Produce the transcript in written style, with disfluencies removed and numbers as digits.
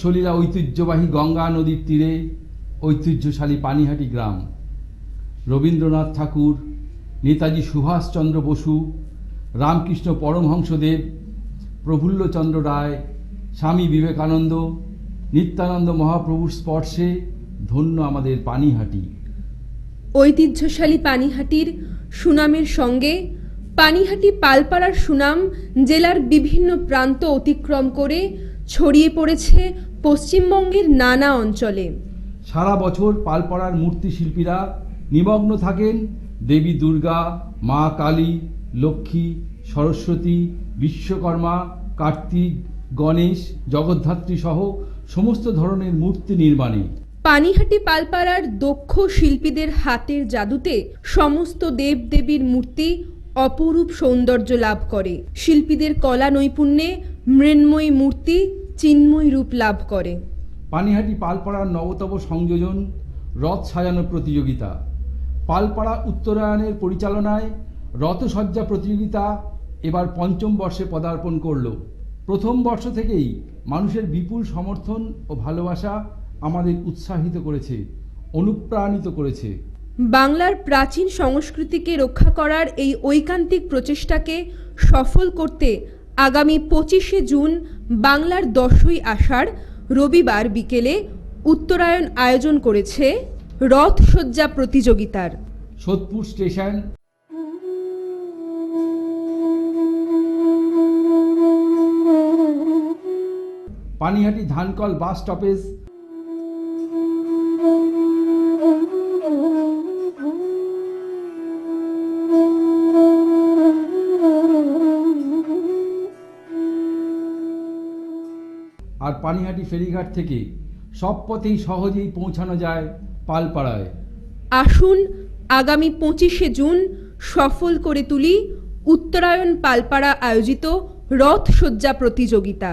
সলীলা ঐতিহ্যবাহী গঙ্গা নদীর তীরে ঐতিহ্যশালী পানিহাটি গ্রাম। রবীন্দ্রনাথ ঠাকুর, নেতাজি সুভাষচন্দ্র বসু, রামকৃষ্ণ পরমহংসদেব, প্রফুল্লচন্দ্র রায়, স্বামী বিবেকানন্দ, নিত্যানন্দ মহাপ্রভুর স্পর্শে ধন্য আমাদের পানিহাটি। ঐতিহ্যশালী পানিহাটির সুনামের সঙ্গে পানিহাটি পালপাড়ার সুনাম জেলার বিভিন্ন প্রান্ত অতিক্রম করে ছড়িয়ে পড়েছে পশ্চিমবঙ্গের নানা অঞ্চলে। সারা বছর পালপাড়ার মূর্তি শিল্পীরা নিমগ্ন থাকেন দেবী দুর্গা, মা কালী, লক্ষ্মী, সরস্বতী, বিশ্বকর্মা, কার্তিক, গণেশ, জগদ্ধাত্রী সহ সমস্ত ধরনের মূর্তি নির্মাণে। পানিহাটি পালপাড়ার দক্ষ শিল্পীদের হাতের জাদুতে সমস্ত দেবদেবীর মূর্তি অপরূপ সৌন্দর্য লাভ করে। শিল্পীদের কলা নৈপুণ্যে মৃন্ময়ী মূর্তি চিন্ময় রূপ লাভ করে। পানিহাটি পালপাড়ার নবতম সংযোজন রথ সাজানো প্রতিযোগিতা। পালপাড়া উত্তরায়ণের পরিচালনায় রথসজ্জা প্রতিযোগিতা এবার পঞ্চম বর্ষে পদার্পণ করল। প্রথম বর্ষ থেকেই মানুষের বিপুল সমর্থন ও ভালোবাসা আমাদের উৎসাহিত করেছে, অনুপ্রাণিত করেছে। বাংলার প্রাচীন সংস্কৃতিকে রক্ষা করার এই ঐকান্তিক প্রচেষ্টাকে সফল করতে আগামী 25শে জুন বাংলার 10ই আষাঢ় রবিবার বিকেলে উত্তরায়ণ আয়োজন করেছে রথসজ্জা প্রতিযোগিতার। Sodepur station, Panihati ধানকল bus stoppage, আর পানিহাটি ফেরিঘাট থেকে সব পথেই সহজেই পৌঁছানো যায় পালপাড়ায়। আসুন আগামী 25শে জুন সফল করে তুলি উত্তরায়ণ পালপাড়া আয়োজিত রথসজ্জা প্রতিযোগিতা।